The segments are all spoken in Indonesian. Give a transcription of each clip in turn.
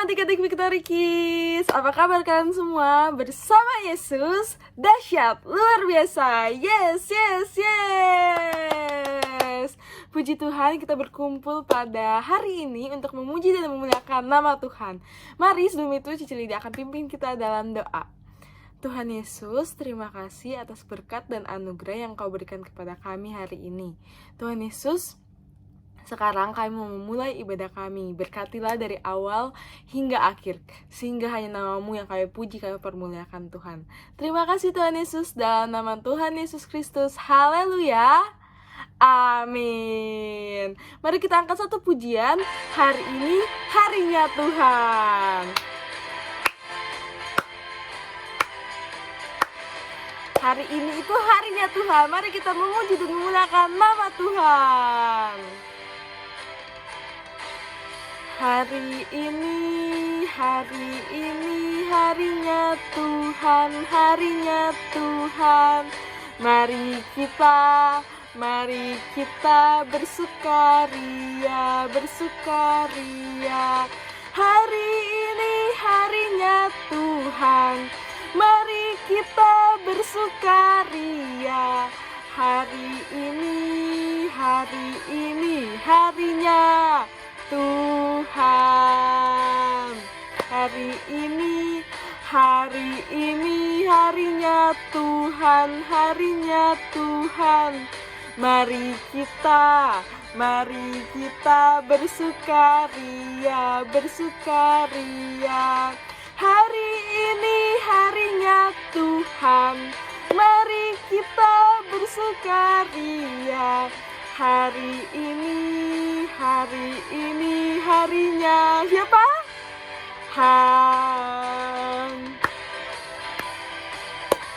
Shalom adik-adik Victory Kids. Apa kabar kalian semua? Bersama Yesus dahsyat luar biasa. Yes. Puji Tuhan, kita berkumpul pada hari ini untuk memuji dan memuliakan nama Tuhan. Mari sebelum itu Cici Lidia akan pimpin kita dalam doa. Tuhan Yesus, terima kasih atas berkat dan anugerah yang Kau berikan kepada kami hari ini. Tuhan Yesus, sekarang kami mau memulai ibadah kami. Berkatilah dari awal hingga akhir, sehingga hanya nama-Mu yang kami puji, kami permuliakan Tuhan. Terima kasih Tuhan Yesus, dalam nama Tuhan Yesus Kristus. Haleluya. Amin. Mari kita angkat satu pujian. Hari ini harinya Tuhan. Hari ini itu harinya Tuhan. Mari kita memuji dan memuliakan nama Tuhan. Hari ini harinya Tuhan, harinya Tuhan. Mari kita bersukaria. Hari ini harinya Tuhan. Mari kita bersukaria. Hari ini harinya Tuhan. Hari ini harinya Tuhan, harinya Tuhan. Mari kita bersukaria. Hari ini harinya Tuhan. Mari kita bersukaria. Hari ini harinya siapa?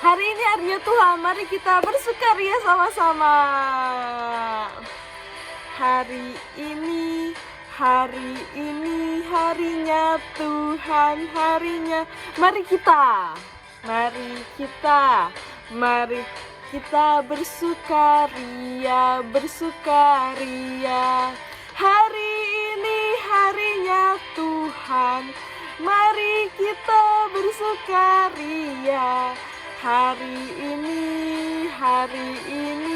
Hari ini harinya Tuhan. Mari kita bersukaria sama-sama. Hari ini harinya Tuhan, harinya. Mari kita bersukaria. Hari ini harinya Tuhan. Mari kita bersukaria. Hari ini harinya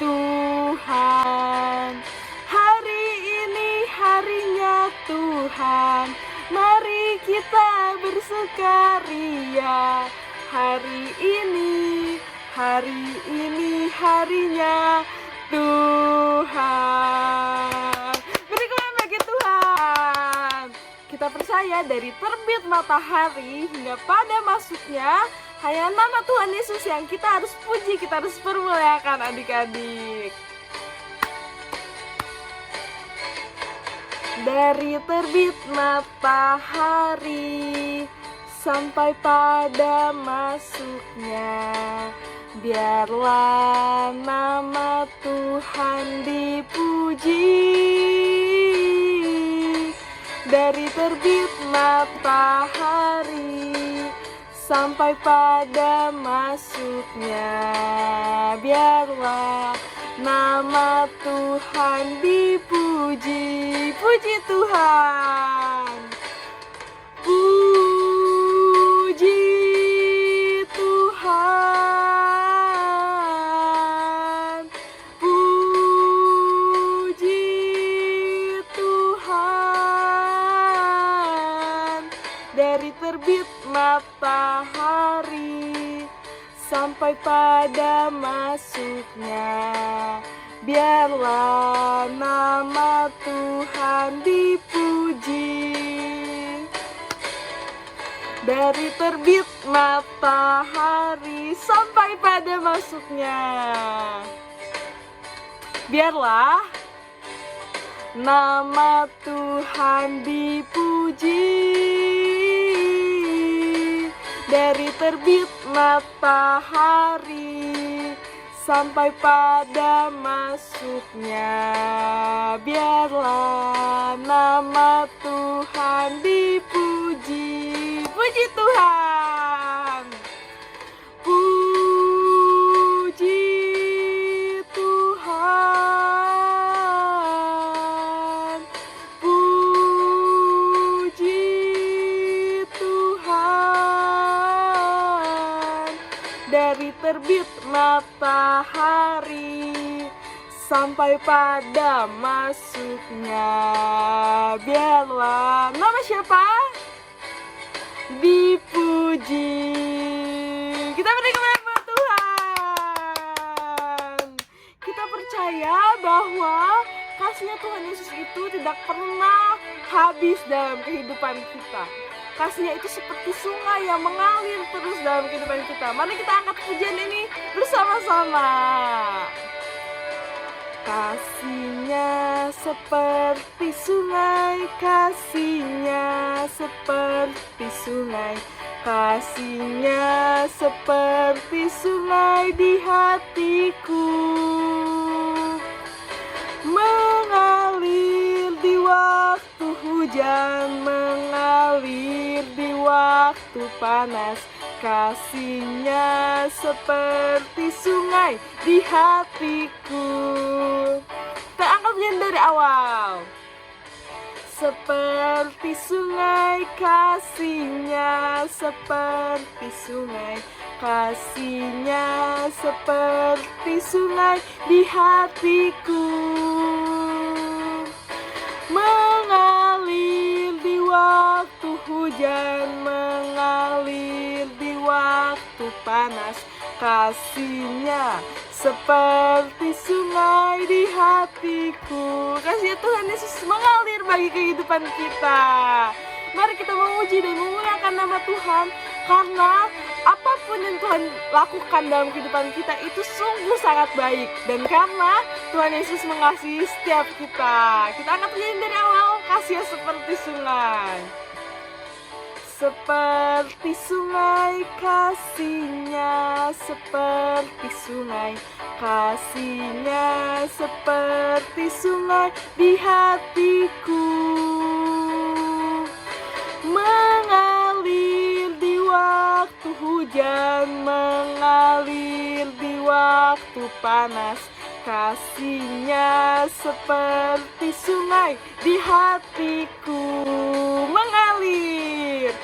Tuhan. Hari ini harinya Tuhan. Mari kita bersukaria. Hari ini harinya Tuhan. Beri kemuliaan bagi Tuhan. Kita percaya dari terbit matahari hingga pada masuknya, hanya nama Tuhan Yesus yang kita harus puji, kita harus permuliakan adik-adik. Dari terbit matahari sampai pada masuknya, biarlah nama Tuhan dipuji. Dari terbit matahari sampai pada masuknya, biarlah nama Tuhan dipuji. Puji Tuhan. Puji Tuhan. Puji Tuhan. Dari terbit matahari sampai pada masuknya, biarlah nama Tuhan dipuji. Dari terbit matahari sampai pada masuknya, biarlah nama Tuhan dipuji. Dari terbit matahari sampai pada masuknya, biarlah nama Tuhan dipuji. Puji Tuhan. Puji Tuhan. Puji terbit matahari sampai pada masuknya. Biarlah nama siapa dipuji. Kita beri kemuliaan buat Tuhan. Kita percaya bahwa kasih-Nya Tuhan Yesus itu tidak pernah habis dalam kehidupan kita. Kasih-Nya itu seperti sungai yang mengalir terus dalam kehidupan kita. Mari kita angkat pujian ini bersama-sama. Kasih-Nya seperti sungai, kasih-Nya seperti sungai, kasih-Nya seperti sungai di hatiku, mengalir di waktu hujan, mengalir di waktu panas. Kasih-Nya seperti sungai di hatiku. Kita angkat pujian dari awal. Seperti sungai, kasih-Nya seperti sungai, kasih-Nya seperti sungai di hatiku, mengalir di waktu hujan, mengalir di waktu panas. Kasih-Nya seperti sungai di hatiku. Kasih Tuhan Yesus mengalir bagi kehidupan kita. Mari kita memuji dan memuliakan nama Tuhan, karena apapun yang Tuhan lakukan dalam kehidupan kita itu sungguh sangat baik. Dan karena Tuhan Yesus mengasihi setiap kita. Kita angkat pujian dari awal. Kasih-Nya seperti sungai. Seperti sungai, kasih-Nya seperti sungai, kasih-Nya seperti sungai di hatiku, mengalir di waktu hujan, mengalir di waktu panas. Kasih-Nya seperti sungai di hatiku, mengalir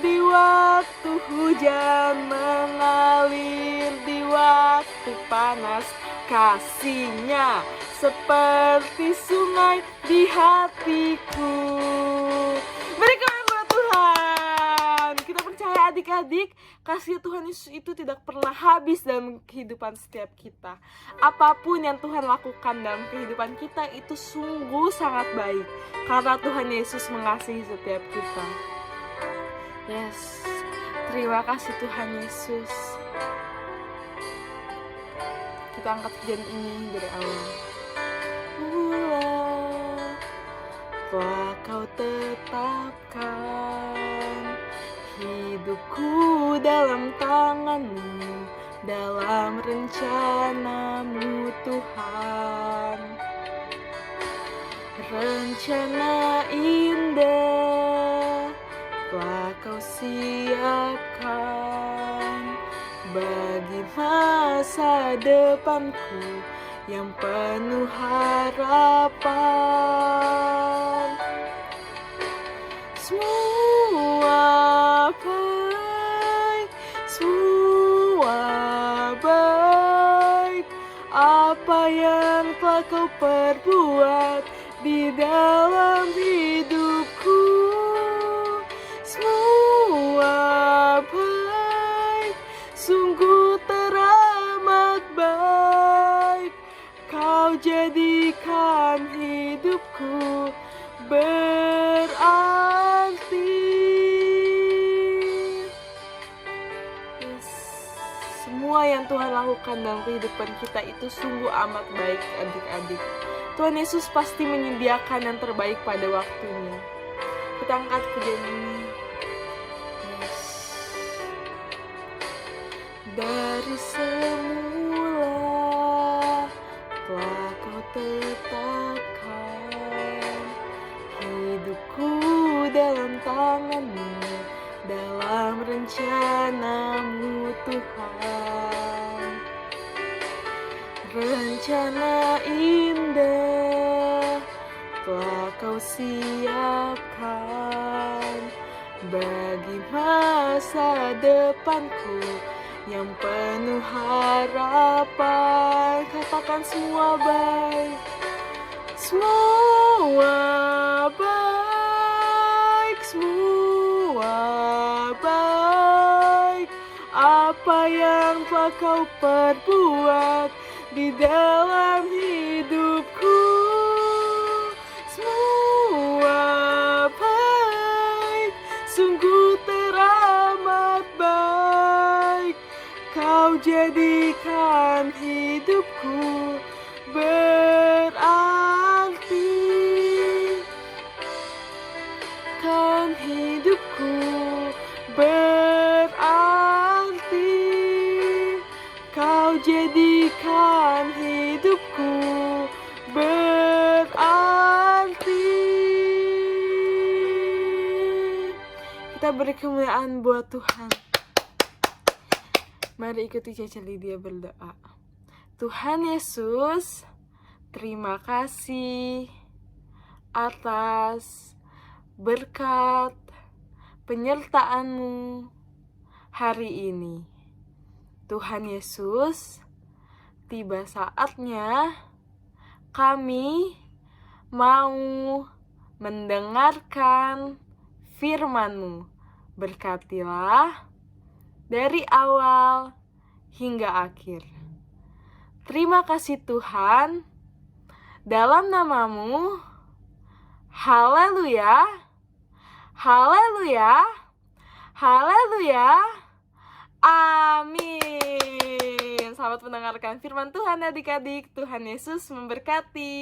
di waktu hujan, mengalir di waktu panas. Kasih-Nya seperti sungai di hatiku. Berikan buat Tuhan. Kita percaya adik-adik, kasih Tuhan Yesus itu tidak pernah habis dalam kehidupan setiap kita. Apapun yang Tuhan lakukan dalam kehidupan kita itu sungguh sangat baik, karena Tuhan Yesus mengasihi setiap kita. Yes, terima kasih Tuhan Yesus. Kita angkat pujian ini dari awal. Telah Kau tetapkan hidupku dalam tangan-Mu, dalam rencana-Mu Tuhan. Rencana indah telah Kau siapkan bagi masa depanku yang penuh harapan. Semua baik, apa yang telah Kau perbuat di dalam hidupku. Semua baik, sungguh teramat baik. Kau jadikan hidupku berarti. Yes. Semua yang Tuhan lakukan dalam kehidupan kita itu sungguh amat baik, adik-adik. Tuhan Yesus pasti menyediakan yang terbaik pada waktunya. Kita angkat pujian ini. Yes. Dari semula telah Kau tetapkan hidupku dalam tangan-Mu, dalam rencana-Mu Tuhan. Rencana indah telah Kau siapkan bagi masa depanku yang penuh harapan. Katakan semua baik, semua baik, semua baik. Apa yang telah kau perbuat di dalam hidupku, semua baik, sungguh teramat baik. Kau jadikan hidupku berarti, kan hidupku berarti. Kau jadikan hidupku berarti. Kita beri kemuliaan buat Tuhan. Mari ikuti Caca Lydia berdoa. Tuhan Yesus, terima kasih atas berkat penyertaan-Mu hari ini. Tuhan Yesus, tiba saatnya kami mau mendengarkan firman-Mu. Berkatilah dari awal hingga akhir. Terima kasih Tuhan, dalam nama-Mu, haleluya, haleluya, haleluya, amin. Selamat mendengarkan firman Tuhan adik-adik. Tuhan Yesus memberkati.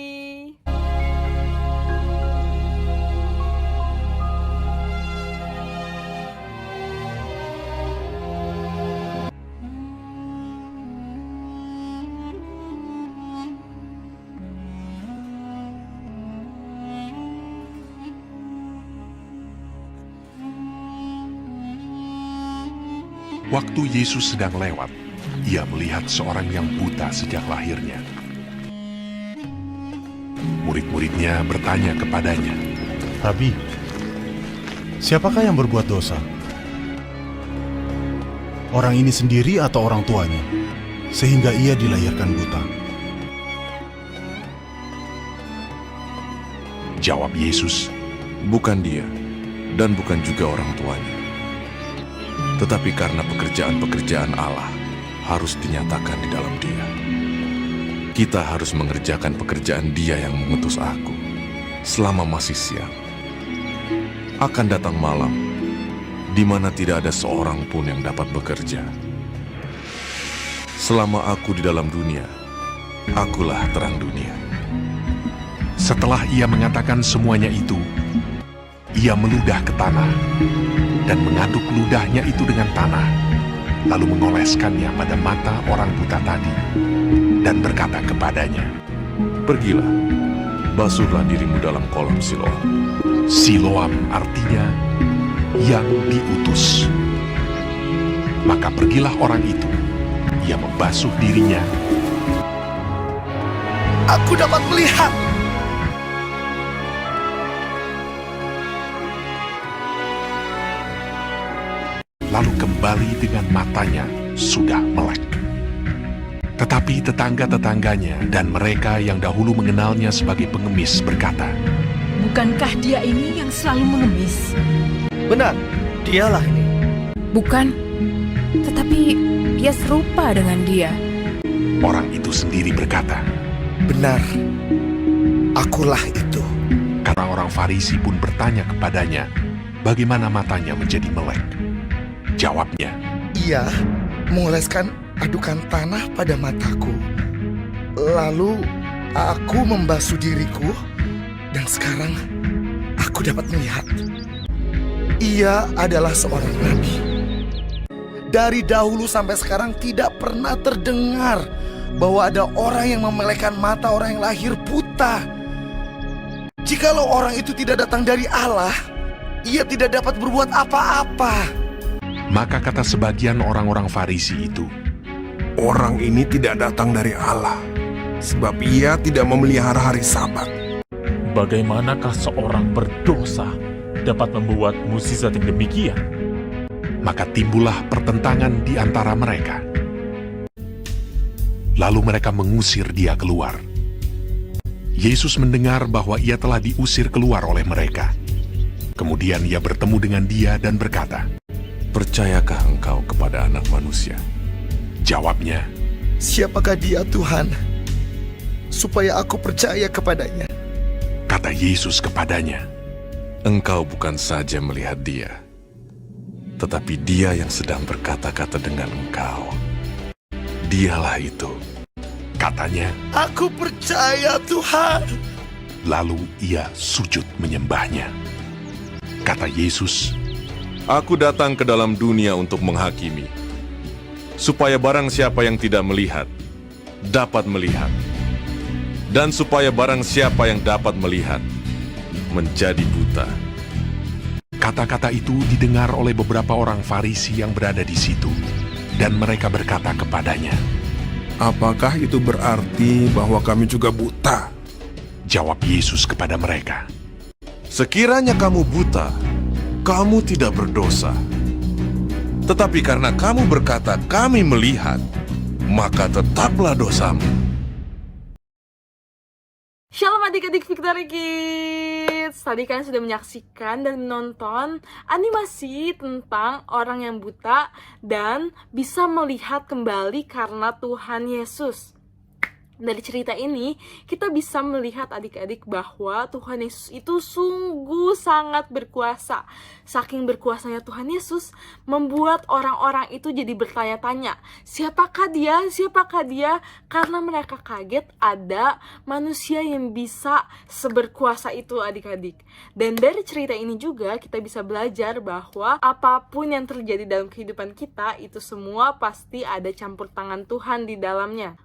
Waktu Yesus sedang lewat, ia melihat seorang yang buta sejak lahirnya. Murid-muridnya bertanya kepadanya, Rabi, siapakah yang berbuat dosa? Orang ini sendiri atau orang tuanya, sehingga ia dilahirkan buta? Jawab Yesus, Bukan dia, dan bukan juga orang tuanya. Tetapi karena pekerjaan-pekerjaan Allah harus dinyatakan di dalam dia. Kita harus mengerjakan pekerjaan Dia yang mengutus aku selama masih siang. Akan datang malam, di mana tidak ada seorang pun yang dapat bekerja. Selama aku di dalam dunia, akulah terang dunia. setelah ia mengatakan semuanya itu, ia meludah ke tanah dan mengaduk ludahnya itu dengan tanah, lalu mengoleskannya pada mata orang buta tadi, dan berkata kepadanya, Pergilah, basuhlah dirimu dalam kolam Siloam. Siloam artinya yang diutus. Maka pergilah orang itu, ia membasuh dirinya. Aku dapat melihat. Lalu kembali dengan matanya sudah melek. Tetapi tetangga-tetangganya dan mereka yang dahulu mengenalnya sebagai pengemis berkata, Bukankah dia ini yang selalu mengemis? Benar, dialah ini. Bukan, tetapi ia serupa dengan dia. Orang itu sendiri berkata, Benar, akulah itu. karena orang Farisi pun bertanya kepadanya, bagaimana matanya menjadi melek. Jawabnya, Ia mengoleskan adukan tanah pada mataku. Lalu aku membasuh diriku, dan sekarang aku dapat melihat. Ia adalah seorang nabi. Dari dahulu sampai sekarang tidak pernah terdengar bahwa ada orang yang memelekkan mata orang yang lahir buta. Jikalau orang itu tidak datang dari Allah, ia tidak dapat berbuat apa-apa. maka kata sebagian orang-orang Farisi itu, Orang ini tidak datang dari Allah, sebab ia tidak memelihara hari Sabat. Bagaimanakah seorang berdosa dapat membuat mukjizat yang demikian? Maka timbullah pertentangan di antara mereka. Lalu mereka mengusir dia keluar. Yesus mendengar bahwa ia telah diusir keluar oleh mereka. Kemudian ia bertemu dengan dia dan berkata, Percayakah engkau kepada Anak Manusia? Jawabnya, Siapakah dia, Tuhan? Supaya aku percaya kepadanya. kata Yesus kepadanya, Engkau bukan saja melihat dia, tetapi dia yang sedang berkata-kata dengan engkau. Dialah itu. katanya. Aku percaya, Tuhan. Lalu ia sujud menyembahnya. Kata Yesus, Aku datang ke dalam dunia untuk menghakimi, supaya barang siapa yang tidak melihat, dapat melihat. Dan supaya barang siapa yang dapat melihat, menjadi buta. kata-kata itu didengar oleh beberapa orang Farisi yang berada di situ, dan mereka berkata kepadanya. Apakah itu berarti bahwa kami juga buta? Jawab Yesus kepada mereka, Sekiranya kamu buta, kamu tidak berdosa. Tetapi karena kamu berkata, kami melihat, maka tetaplah dosamu. Shalom adik-adik Victory Kids. Tadi kalian sudah menyaksikan dan menonton animasi tentang orang yang buta dan bisa melihat kembali karena Tuhan Yesus. Dari cerita ini, kita bisa melihat adik-adik bahwa Tuhan Yesus itu sungguh sangat berkuasa. Saking berkuasanya Tuhan Yesus, membuat orang-orang itu jadi bertanya-tanya, siapakah dia? Siapakah dia? Karena mereka kaget ada manusia yang bisa seberkuasa itu adik-adik. Dan dari cerita ini juga kita bisa belajar bahwa apapun yang terjadi dalam kehidupan kita, itu semua pasti ada campur tangan Tuhan di dalamnya.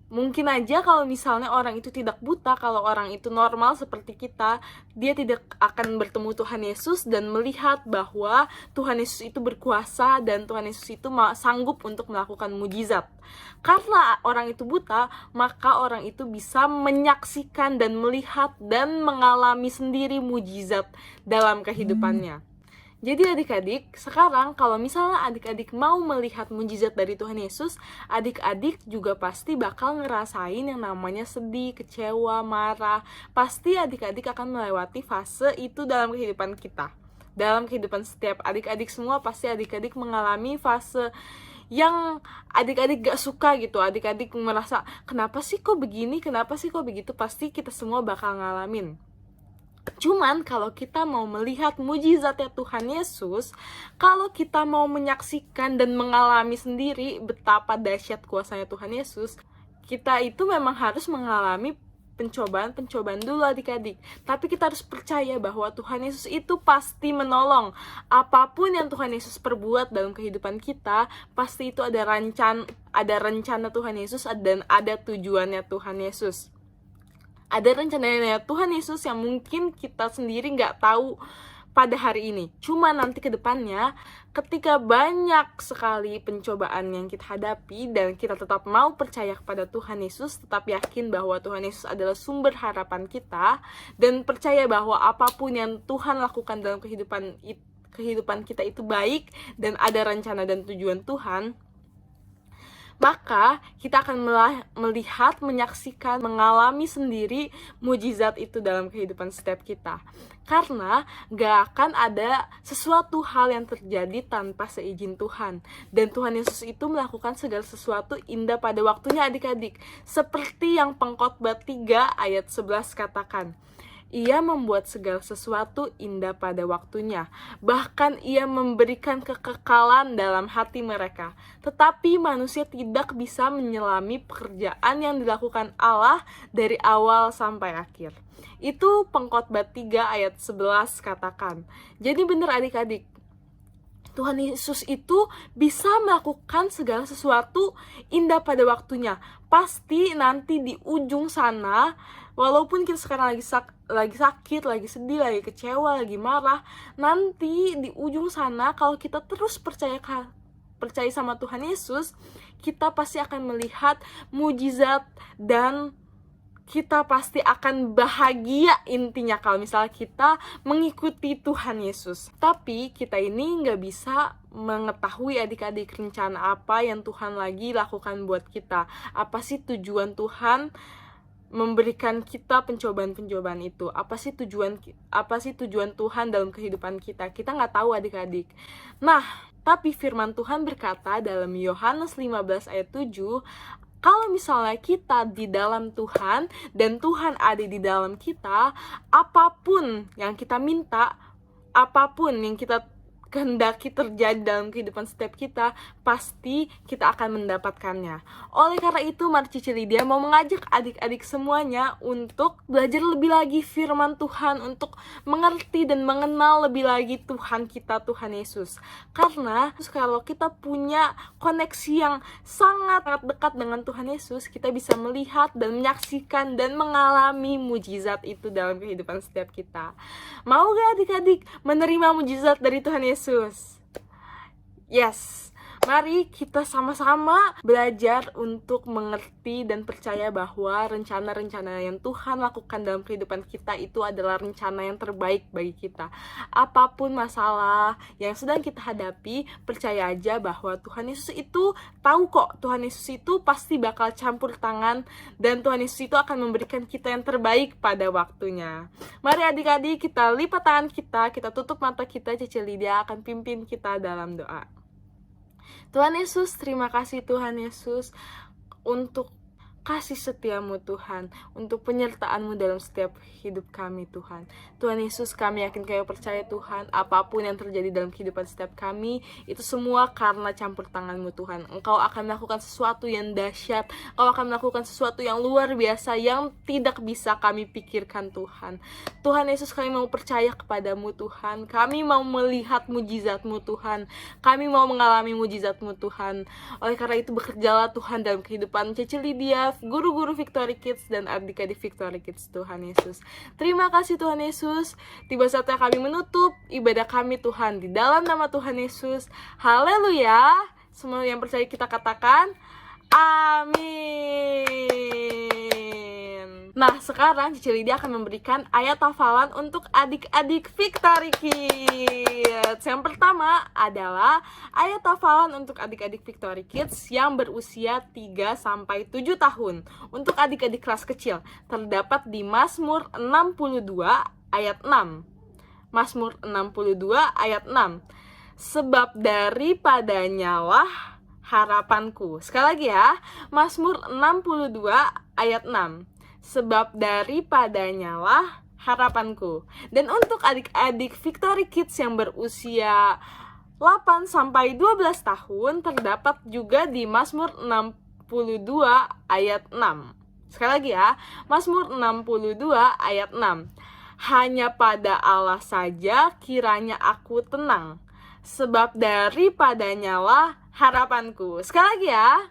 Mungkin aja kalau misalnya orang itu tidak buta, kalau orang itu normal seperti kita, dia tidak akan bertemu Tuhan Yesus dan melihat bahwa Tuhan Yesus itu berkuasa dan Tuhan Yesus itu sanggup untuk melakukan mujizat. Karena orang itu buta, maka orang itu bisa menyaksikan dan melihat dan mengalami sendiri mujizat dalam kehidupannya. Jadi adik-adik, sekarang kalau misalnya adik-adik mau melihat mujizat dari Tuhan Yesus, adik-adik juga pasti bakal ngerasain yang namanya sedih, kecewa, marah. Pasti adik-adik akan melewati fase itu dalam kehidupan kita. Dalam kehidupan setiap adik-adik semua, pasti adik-adik mengalami fase yang adik-adik gak suka gitu. Adik-adik merasa, kenapa sih kok begini, kenapa sih kok begitu, pasti kita semua bakal ngalamin. Cuman kalau kita mau melihat mujizatnya Tuhan Yesus, kalau kita mau menyaksikan dan mengalami sendiri betapa dahsyat kuasanya Tuhan Yesus, kita itu memang harus mengalami pencobaan-pencobaan dulu adik-adik. Tapi kita harus percaya bahwa Tuhan Yesus itu pasti menolong. Apapun yang Tuhan Yesus perbuat dalam kehidupan kita, pasti itu ada rencana Tuhan Yesus dan ada tujuannya Tuhan Yesus. Ada rencananya Tuhan Yesus yang mungkin kita sendiri nggak tahu pada hari ini. Cuma nanti ke depannya, ketika banyak sekali pencobaan yang kita hadapi dan kita tetap mau percaya kepada Tuhan Yesus, tetap yakin bahwa Tuhan Yesus adalah sumber harapan kita, dan percaya bahwa apapun yang Tuhan lakukan dalam kehidupan kita itu baik dan ada rencana dan tujuan Tuhan, maka kita akan melihat, menyaksikan, mengalami sendiri mujizat itu dalam kehidupan setiap kita. Karena gak akan ada sesuatu hal yang terjadi tanpa seizin Tuhan. Dan Tuhan Yesus itu melakukan segala sesuatu indah pada waktunya adik-adik. Seperti yang Pengkhotbah 3 ayat 11 katakan. Ia membuat segala sesuatu indah pada waktunya. Bahkan ia memberikan kekekalan dalam hati mereka. Tetapi manusia tidak bisa menyelami pekerjaan yang dilakukan Allah dari awal sampai akhir. Itu Pengkhotbah 3 ayat 11 katakan. Jadi benar adik-adik, Tuhan Yesus itu bisa melakukan segala sesuatu indah pada waktunya. Pasti nanti di ujung sana, walaupun kita sekarang lagi sakit, lagi sedih, lagi kecewa, lagi marah, nanti di ujung sana kalau kita terus percaya sama Tuhan Yesus, kita pasti akan melihat mujizat dan kita pasti akan bahagia intinya kalau misalnya kita mengikuti Tuhan Yesus. Tapi kita ini nggak bisa mengetahui adik-adik rencana apa yang Tuhan lagi lakukan buat kita. Apa sih tujuan Tuhan memberikan kita pencobaan-pencobaan itu? Apa sih tujuan Tuhan dalam kehidupan kita? Kita nggak tahu adik-adik. Nah, tapi firman Tuhan berkata dalam Yohanes 15 ayat 7, kalau misalnya kita di dalam Tuhan dan Tuhan ada di dalam kita, apapun yang kita minta, apapun yang kita kehendaki terjadi dalam kehidupan setiap kita, pasti kita akan mendapatkannya. Oleh karena itu, mari Cici Lydia mau mengajak adik-adik semuanya untuk belajar lebih lagi firman Tuhan, untuk mengerti dan mengenal lebih lagi Tuhan kita, Tuhan Yesus. Karena kalau kita punya koneksi yang sangat dekat dengan Tuhan Yesus, kita bisa melihat dan menyaksikan dan mengalami mujizat itu dalam kehidupan setiap kita. Mau gak adik-adik menerima mujizat dari Tuhan Yesus? Yes. Mari kita sama-sama belajar untuk mengerti dan percaya bahwa rencana-rencana yang Tuhan lakukan dalam kehidupan kita itu adalah rencana yang terbaik bagi kita. Apapun masalah yang sedang kita hadapi, percaya aja bahwa Tuhan Yesus itu tahu kok. Tuhan Yesus itu pasti bakal campur tangan dan Tuhan Yesus itu akan memberikan kita yang terbaik pada waktunya. Mari adik-adik kita lipat tangan kita tutup mata kita, Cici Lydia akan pimpin kita dalam doa. Tuhan Yesus, terima kasih Tuhan Yesus untuk kasih setiamu Tuhan, untuk penyertaanmu dalam setiap hidup kami Tuhan. Tuhan Yesus, kami yakin kami percaya Tuhan, apapun yang terjadi dalam kehidupan setiap kami, itu semua karena campur tanganmu Tuhan. Engkau akan melakukan sesuatu yang dahsyat, Engkau akan melakukan sesuatu yang luar biasa, yang tidak bisa kami pikirkan Tuhan. Tuhan Yesus, kami mau percaya kepadamu Tuhan, kami mau melihat mujizatmu Tuhan, kami mau mengalami mujizatmu Tuhan. Oleh karena itu bekerjalah Tuhan dalam kehidupan Cici Lydia, guru-guru Victory Kids dan adik-adik Victory Kids Tuhan Yesus. Terima kasih Tuhan Yesus. Tiba saatnya kami menutup ibadah kami Tuhan di dalam nama Tuhan Yesus. Haleluya. Semua yang percaya kita katakan amin. Nah, sekarang Cici Lydia akan memberikan ayat hafalan untuk adik-adik Victory Kids. Yang pertama adalah ayat hafalan untuk adik-adik Victory Kids yang berusia 3-7 tahun. Untuk adik-adik kelas kecil, terdapat di Mazmur 62 ayat 6. Mazmur 62 ayat 6. Sebab daripadanya lah harapanku. Sekali lagi ya, Mazmur 62 ayat 6. Sebab daripadanya lah harapanku. Dan untuk adik-adik Victory Kids yang berusia 8-12 tahun, terdapat juga di Mazmur 62 ayat 6. Sekali lagi ya, Mazmur 62 ayat 6. Hanya pada Allah saja kiranya aku tenang, sebab daripadanya lah harapanku. Sekali lagi ya,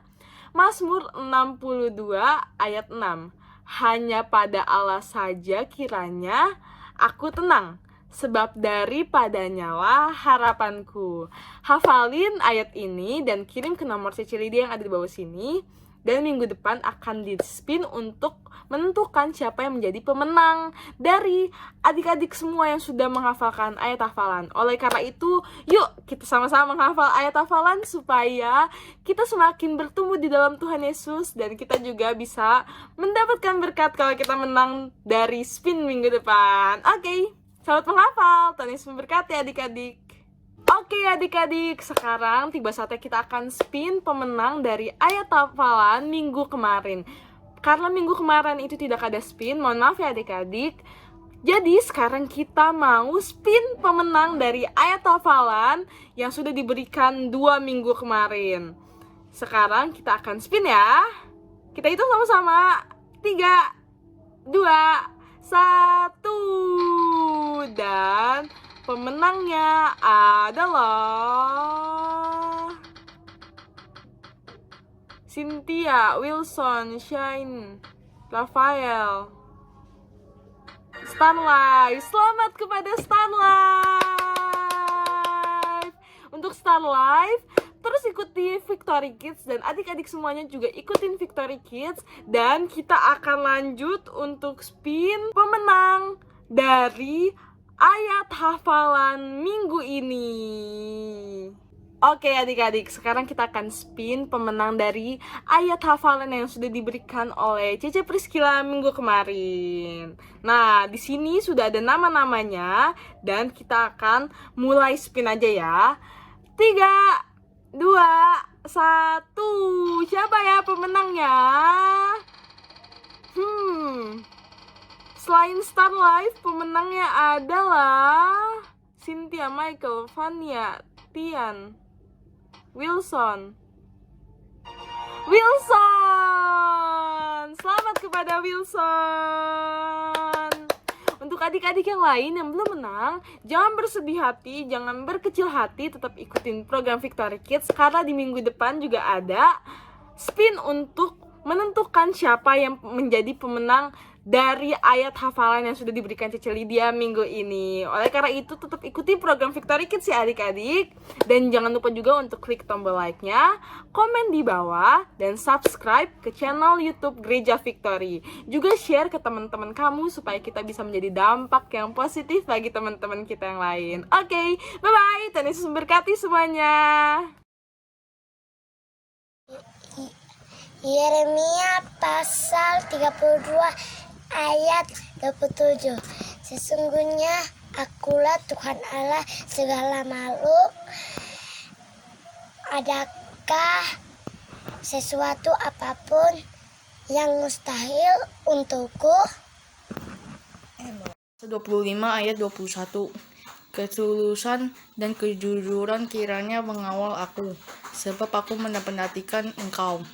Mazmur 62 ayat 6. Hanya pada Allah saja kiranya aku tenang, sebab daripadanya lah harapanku. Hafalin ayat ini dan kirim ke nomor Cici Lydia yang ada di bawah sini. Dan minggu depan akan di-spin untuk menentukan siapa yang menjadi pemenang dari adik-adik semua yang sudah menghafalkan ayat hafalan. Oleh karena itu, yuk kita sama-sama menghafal ayat hafalan supaya kita semakin bertumbuh di dalam Tuhan Yesus dan kita juga bisa mendapatkan berkat kalau kita menang dari spin minggu depan. Oke, selamat menghafal. Tuhan Yesus memberkati adik-adik. Oke adik-adik, sekarang tiba saatnya kita akan spin pemenang dari ayat hafalan minggu kemarin. Karena minggu kemarin itu tidak ada spin, mohon maaf ya adik-adik. Jadi sekarang kita mau spin pemenang dari ayat hafalan yang sudah diberikan 2 minggu kemarin. Sekarang kita akan spin ya. Kita hitung sama-sama. 3, 2, 1. Dan pemenangnya adalah Cynthia, Wilson, Shine, Rafael, Starlife. Selamat kepada Starlife. Untuk Starlife, Terus ikuti Victory Kids dan adik-adik semuanya juga ikutin Victory Kids. Dan kita akan lanjut untuk spin pemenang dari ayat hafalan minggu ini. Oke adik-adik, sekarang kita akan spin pemenang dari ayat hafalan yang sudah diberikan oleh Cece Priscila minggu kemarin. Nah, di sini sudah ada nama-namanya dan kita akan mulai spin aja ya. 3, 2, 1. Siapa ya pemenangnya? Selain Star Life, pemenangnya adalah Cynthia Michael, Vania, Tian, Wilson. Selamat kepada Wilson. Untuk adik-adik yang lain yang belum menang, jangan bersedih hati, jangan berkecil hati, tetap ikutin program Victory Kids karena di minggu depan juga ada spin untuk menentukan siapa yang menjadi pemenang dari ayat hafalan yang sudah diberikan Cece Lydia minggu ini. Oleh karena itu tetap ikuti program Victory Kids ya adik-adik. Dan jangan lupa juga untuk klik tombol like-nya, komen di bawah, dan subscribe ke channel YouTube Gereja Victory. Juga share ke teman-teman kamu supaya kita bisa menjadi dampak yang positif bagi teman-teman kita yang lain. Oke, bye-bye. Tuhan Yesus memberkati semuanya. Yeremia pasal 32 ayat 27. Sesungguhnya akulah Tuhan Allah segala makhluk. Adakah sesuatu apapun yang mustahil untukku? 25 ayat 21. Ketulusan dan kejujuran kiranya mengawal aku, sebab aku menantikan engkau.